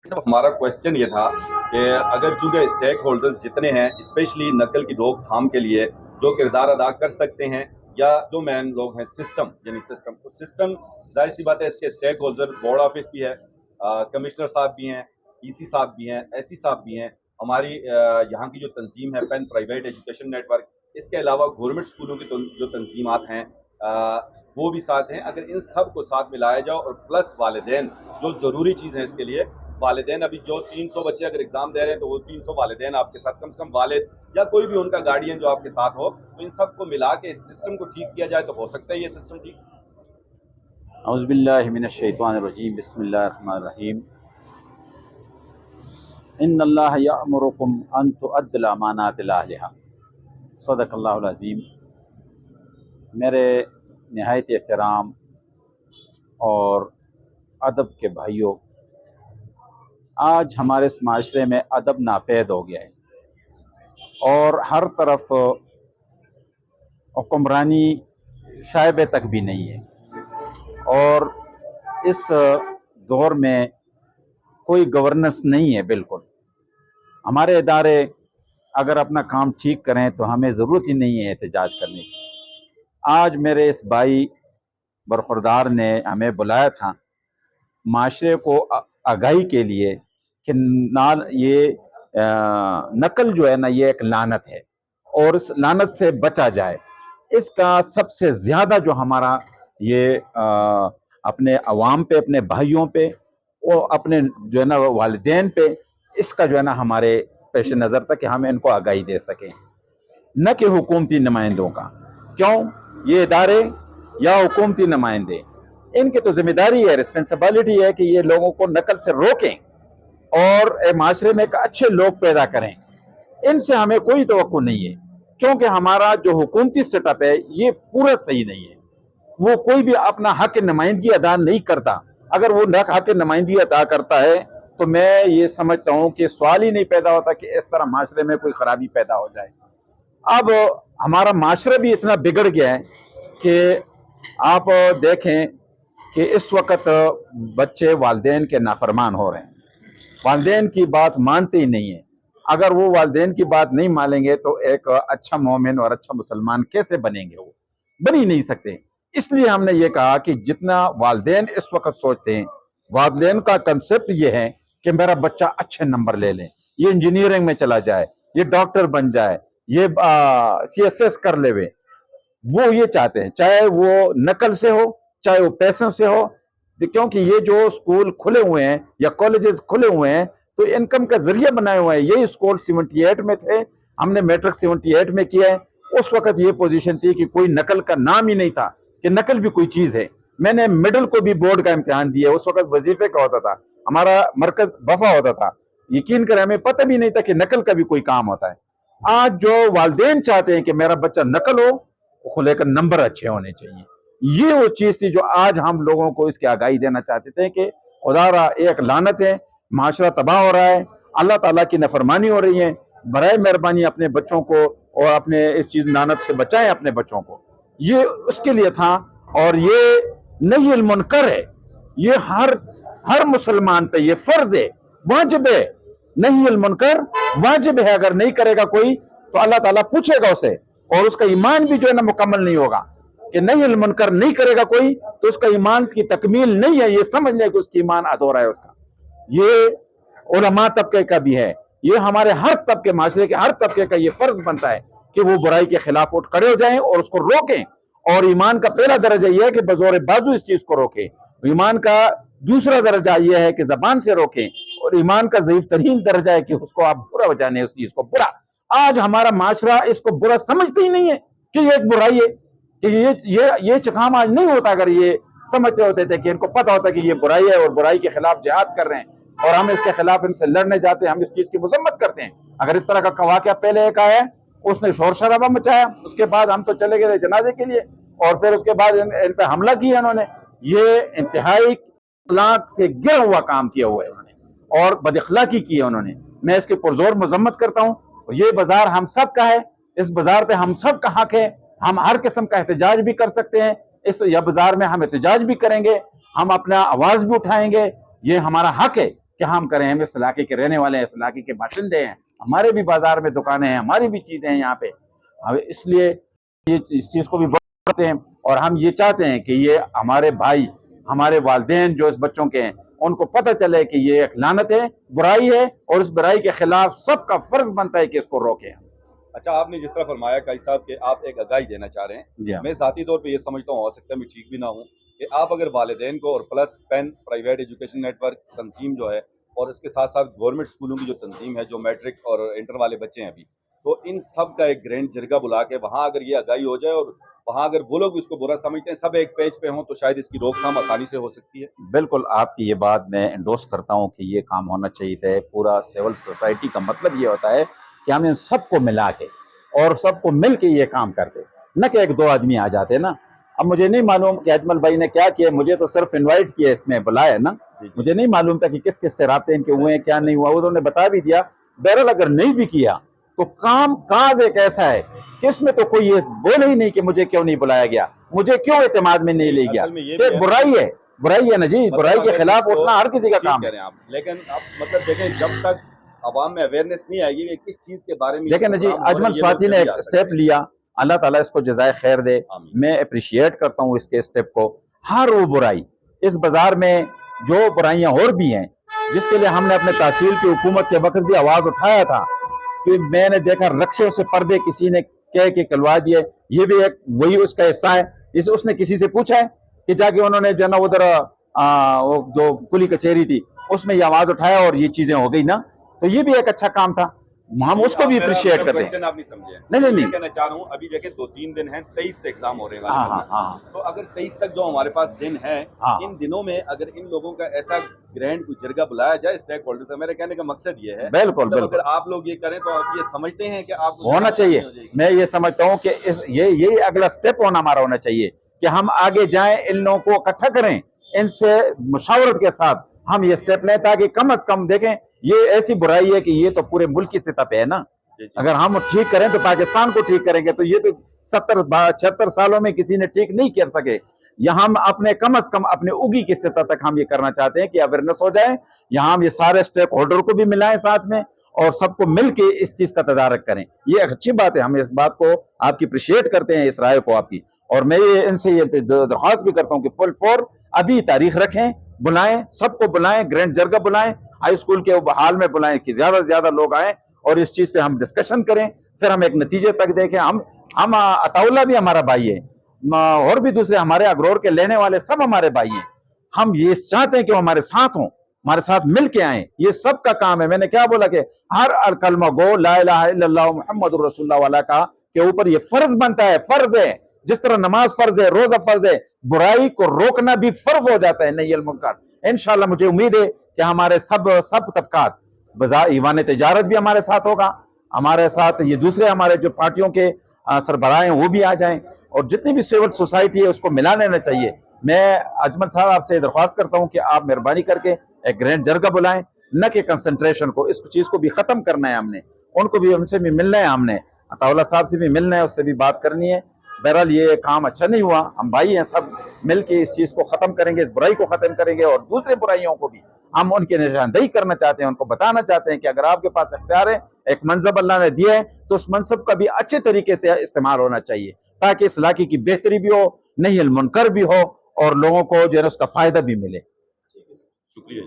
सब हमारा क्वेश्चन ये था कि अगर चूंकि स्टेक होल्डर्स जितने हैं स्पेशली नकल की रोकथाम के लिए जो किरदार अदा कर सकते हैं या जो मेन लोग हैं सिस्टम यानी सिस्टम तो सिस्टम जाहिर सी बात है इसके स्टेक होल्डर बोर्ड ऑफिस भी है, कमिश्नर साहब भी हैं, ईसी साहब भी हैं, एससी साहब भी हैं, हमारी यहाँ की जो तंजीम है पेन प्राइवेट एजुकेशन नेटवर्क, इसके अलावा गवर्नमेंट स्कूलों की जो तंजीमात हैं वो भी साथ हैं। अगर इन सब को साथ मिलाया जाओ और प्लस वालिदैन जो ज़रूरी चीज़ है इसके लिए, वालिदैन अभी जो 300 बच्चे अगर एग्ज़ाम दे रहे हैं तो वो 300 वालिदैन आपके साथ, कम से कम वालिद या कोई भी उनका गार्डियन जो आपके साथ हो, तो इन सब को मिला के इस सिस्टम को ठीक किया जाए तो हो सकता है ये सिस्टम ठीक। औज़ुबिल्लाहि मिनश्शैतानिर्रजीम बिस्मिल्लाहिर्रहमानिर्रहीम इन्नल्लाह यअमुरुकुम अन तुअद्दुल अमानात इला अहलिहा सदक़ल्लाहुल अज़ीम। मेरे निहायत एहतराम और अदब के भाइयों, आज हमारे इस माशरे में अदब नापैद हो गया है और हर तरफ हुक्मरानी शायबे तक भी नहीं है और इस दौर में कोई गवर्नेंस नहीं है। बिल्कुल हमारे इदारे अगर अपना काम ठीक करें तो हमें ज़रूरत ही नहीं है एहतजाज करने की। आज मेरे इस भाई बरखुरदार ने हमें बुलाया था माशरे को आगाही के लिए कि ये नकल जो है ना, ये एक लानत है और इस लानत से बचा जाए। इसका सबसे ज़्यादा जो हमारा ये अपने अवाम पे, अपने भाइयों पे और अपने जो है ना वालिदैन पे, इसका जो है ना हमारे पेश नज़र था कि हम इनको आगाही दे सकें, न कि हुकूमती नुमाइंदों का। क्यों? ये इदारे या हुकूमती नुमाइंदे, इनकी तो जिम्मेदारी है, रिस्पॉन्सिबिलिटी है कि ये लोगों को नकल से रोकें और माशरे में एक अच्छे लोग पैदा करें। इनसे हमें कोई तवक्को नहीं है क्योंकि हमारा जो हुकूमती सेटअप है ये पूरा सही नहीं है। वो कोई भी अपना हक नुमाइंदगी अदा नहीं करता। अगर वो हक नुमाइंदगी अदा करता है तो मैं ये समझता हूँ कि सवाल ही नहीं पैदा होता कि इस तरह माशरे में कोई खराबी पैदा हो जाए। अब हमारा माशरा भी इतना बिगड़ गया है कि आप देखें कि इस वक्त बच्चे वालिदैन के नाफरमान हो रहे हैं, वालिदैन की बात मानते ही नहीं है। अगर वो वालिदैन की बात नहीं मानेंगे तो एक अच्छा मोमिन और अच्छा मुसलमान कैसे बनेंगे? वो बन ही नहीं सकते। इसलिए हमने ये कहा कि जितना वालिदैन इस वक्त सोचते हैं, वालिदैन का कंसेप्ट ये है कि मेरा बच्चा अच्छे नंबर ले ले, ये इंजीनियरिंग में चला जाए, ये डॉक्टर बन जाए, ये CSS कर लेवे, वो ये चाहते हैं, चाहे वो नकल से हो चाहे वो पैसों से हो। क्योंकि ये जो स्कूल खुले हुए हैं या कॉलेजेस खुले हुए हैं तो इनकम का जरिया बनाए हुए हैं। ये स्कूल 78 में थे, हमने मैट्रिक 78 में किया है। उस वक्त ये पोजीशन थी कि कोई नकल का नाम ही नहीं था कि नकल भी कोई चीज है। मैंने मिडिल को भी बोर्ड का इम्तिहान दिया, उस वक्त वजीफे का होता था, हमारा मरकज वफा होता था। यकीन करें हमें पता भी नहीं था कि नकल का भी कोई काम होता है। आज जो वालिदैन चाहते हैं कि मेरा बच्चा नकल हो, लेकर नंबर अच्छे होने चाहिए, ये वो चीज थी जो आज हम लोगों को इसकी आगाही देना चाहते थे कि खुदारा एक लानत है, माशरा तबाह हो रहा है, अल्लाह ताला की नफरमानी हो रही है। बराए मेहरबानी अपने बच्चों को और अपने इस चीज लानत से बचाएं अपने बच्चों को। ये उसके लिए था और ये नहील मुनकर है, ये हर मुसलमान पे ये फर्ज है, वाजिब है। नहील मुनकर वाजिब है, अगर नहीं करेगा कोई तो अल्लाह ताला पूछेगा उसे और उसका ईमान भी जो है ना मुकम्मल नहीं होगा। कि नहील मुनकर नहीं करेगा कोई तो उसका ईमान की तकमील नहीं है, ये समझ ले कि उसकी ईमान अधूरा है उसका। ये उलमा तबके का भी है, ये हमारे हर तबके, माशरे के हर तबके का ये फर्ज बनता है कि वो बुराई के खिलाफ उठ खड़े हो जाएं और उसको रोकें। और ईमान का पहला दर्जा यह है कि बजोर बाजू इस चीज को रोकें। ईमान का दूसरा दर्जा यह है कि जबान से रोकें और ईमान का ज़ईफ तरीन दर्जा है कि उसको आप बुरा जाने, उस चीज को बुरा। आज हमारा माशरा इसको बुरा समझते ही नहीं है कि ये एक बुराई है, कि ये काम आज नहीं होता। अगर ये समझते होते थे कि इनको पता होता कि ये बुराई है और बुराई के खिलाफ जिहाद कर रहे हैं और हम इसके खिलाफ इनसे लड़ने जाते हैं, हम इस चीज की मजम्मत करते हैं। अगर इस तरह का वाकया पहले एक आया, उसने शोर शराबा मचाया, उसके बाद हम तो चले गए जनाजे के लिए और फिर उसके बाद इन पे हमला किया इन्होंने। ये इंतहाई अखलाक से गिरा हुआ काम किया हुआ है उन्होंने और बदअखलाकी की है उन्होंने। मैं इसकी पुरजोर मजम्मत करता हूँ। ये बाजार हम सब का है, इस बाजार पे हम सब का हक है, हम हर किस्म का एहतजाज भी कर सकते हैं। इस बाजार में हम एहतजाज भी करेंगे, हम अपना आवाज भी उठाएंगे, ये हमारा हक है। क्या हम करें, हम इस इलाके के रहने वाले हैं, इस इलाके के बाशिंदे हैं, हमारे भी बाजार में दुकानें हैं, हमारी भी चीज़ें हैं यहाँ पे। अब इसलिए ये इस चीज़ को भी बढ़ते हैं और हम ये चाहते हैं कि ये हमारे भाई, हमारे वालिदैन जो इस बच्चों के हैं, उनको पता चले कि ये एक लानत है, बुराई है, और इस बुराई के खिलाफ सबका फर्ज बनता है कि इसको रोकें। अच्छा, आपने जिस तरह फरमाया काई साहब कि आप एक आगाही देना चाह रहे हैं, जी हाँ। मैं ज़ाती तौर पे ये समझता हूँ, हो सकता है मैं ठीक भी ना हूँ, कि आप अगर वालिदैन को और plus PEN private education network तंजीम जो है और इसके साथ साथ गवर्नमेंट स्कूलों की जो तंजीम है जो मैट्रिक और इंटर वाले बच्चे हैं अभी, तो इन सब का एक ग्रैंड जरगा बुला के वहाँ अगर ये आगाही हो जाए और वहाँ अगर वो लोग इसको बुरा समझते हैं, सब एक पेज पे हों, तो शायद इसकी रोकथाम आसानी से हो सकती है। बिल्कुल आपकी ये बात मैं एंडोर्स करता हूँ कि ये काम होना चाहिए था। पूरा सिविल सोसाइटी का मतलब ये होता है कि हम इन सबको मिला के और सबको मिल के ये काम करते, न कि एक दो आदमी आ जाते ना। अब मुझे नहीं मालूम कि अजमल भाई ने क्या किया, मुझे तो सिर्फ इनवाइट किया, इसमें बुलाया ना, मुझे नहीं मालूम था कि किस किस से राब्ते इनके हुए हैं, क्या नहीं हुआ, उन्होंने बता भी दिया। बहरहाल अगर नहीं भी किया तो काम काज एक ऐसा है कि इसमें तो कोई ये बोले ही नहीं कि मुझे क्यों नहीं बुलाया गया, मुझे क्यों एतमाद में नहीं ले गया। असल में ये भी है बुराई है, बुराई है ना जी, बुराई के खिलाफ उठना हर किसी का ठीक काम कह है। रहे हैं आप, लेकिन आप मतलब देखें जब तक अवाम में अवेयरनेस नहीं आएगी कि किस चीज के बारे में देखें ना जी, प्रोग्राम हो रहे अजमल हैं, ये स्वाति लोग ने जल्दी एक आ सकते स्टेप हैं। लिया, अल्लाह ताला इसको जज़ाए खैर दे, आमीन। मैं अप्रिशिएट करता हूँ इसके स्टेप को। हर वो बुराई इस बाजार में जो बुराइयां और भी हैं, जिसके लिए हमने अपने तहसील की हुकूमत के वक्त भी आवाज उठाया था कि मैंने देखा रक्षों से पर्दे किसी ने कह के कलवा दिए, ये भी एक वही उसका हिस्सा है। इस उसने किसी से पूछा है कि जाके उन्होंने जो ना उधर वो जो कुली कचहरी थी उसमें ये आवाज उठाया और ये चीजें हो गई ना, तो ये भी एक अच्छा काम था, हम नहीं, उसको आप भी मेरा अप्रिशिएट करते हैं। क्वेश्चन आप नहीं समझे। नहीं नहीं मैं नहीं, कहना चाह रहा हूँ अभी देखे 2-3 दिन हैं, 23 से एग्जाम हो रहे हैं हाँ गालिबन हाँ ना। हाँ तो अगर 23 तक जो हमारे पास दिन है, हाँ, इन दिनों में अगर इन लोगों का ऐसा ग्रैंड कोई जरगा बुलाया जाए स्टेक होल्डर से, मेरे कहने का मकसद ये है, बिल्कुल मतलब बिल्कुल अगर आप लोग ये करें तो आप ये समझते हैं कि आप होना चाहिए। हो जाएगी। मैं ये समझता हूँ कि इस ये अगला स्टेप होना हमारा होना चाहिए कि हम आगे जाएं, इन लोगों को इकट्ठा करें, इनसे मुशावरत के साथ हम ये स्टेप लें, ताकि कम से कम देखें ये ऐसी बुराई है कि ये तो पूरे मुल्क की सतह पे है ना। जी, जी। अगर हम ठीक करें तो पाकिस्तान को ठीक करेंगे, तो ये तो 70-76 सालों में किसी ने ठीक नहीं कर सके। यहाँ हम अपने कम से कम अपने उगी की सतह तक हम ये करना चाहते हैं कि अवेयरनेस हो जाए, यहाँ हम ये सारे स्टेक होल्डर को भी मिलाएं साथ में और सबको मिल के इस चीज का तदारक करें। ये एक अच्छी बात है, हम इस बात को आपकी अप्रिशिएट करते हैं, इस राय को आपकी। और मैं ये इनसे ये दरख्वास्त भी करता हूँ कि फुल फोर अभी तारीख रखें, बुलाएं, सबको बुलाएं, ग्रैंड जरगा बुलाएं, हाई स्कूल के हाल में बुलाएं कि ज्यादा से ज्यादा लोग आए और इस चीज पे हम डिस्कशन करें, फिर हम एक नतीजे तक देखें। हम अताउल्ला भी हमारा भाई है, और भी दूसरे हमारे अग्रोर के लेने वाले सब हमारे भाई हैं। हम ये चाहते हैं कि वो हमारे साथ हों, हमारे साथ मिल के आए, ये सबका काम है। मैंने क्या बोला कि हर कलमा गो ला इलाहा इल्लल्लाह मुहम्मदुर रसूलुल्लाह वाला का के ऊपर ये फर्ज बनता है, फर्ज है, जिस तरह नमाज फर्ज है, रोजा फर्ज है, बुराई को रोकना भी फर्ज हो जाता है नहीं अल मुनकर। इंशाल्लाह मुझे उम्मीद है कि हमारे सब तबकात, बाजार ईवान तिजारत भी हमारे साथ होगा, हमारे साथ ये दूसरे हमारे जो पार्टियों के सरबराह हैं वो भी आ जाएं, और जितनी भी सिविल सोसाइटी है उसको मिला लेना चाहिए। मैं अजमल साहब आपसे दरख्वास्त करता हूं कि आप मेहरबानी करके एक ग्रैंड जरगा बुलाएं, न कि कंसंट्रेशन को, इस चीज को भी खत्म करना है हमने, उनको भी, उनसे भी मिलना है, हमने अताउल्ला साहब से भी मिलना है, उससे भी बात करनी है। बहरहाल ये काम अच्छा नहीं हुआ, हम भाई हैं, सब मिल के इस चीज को खत्म करेंगे, इस बुराई को खत्म करेंगे, और दूसरे बुराइयों को भी हम उनकी निशानदेही करना चाहते हैं, उनको बताना चाहते हैं कि अगर आपके पास इख्तियार है, एक मनसब अल्लाह ने दिया है, तो उस मनसब का भी अच्छे तरीके से इस्तेमाल होना चाहिए, ताकि इस इलाके की बेहतरी भी हो, नहीं अल मुनकर भी हो, और लोगों को जो है उसका फायदा भी मिले। शुक्रिया।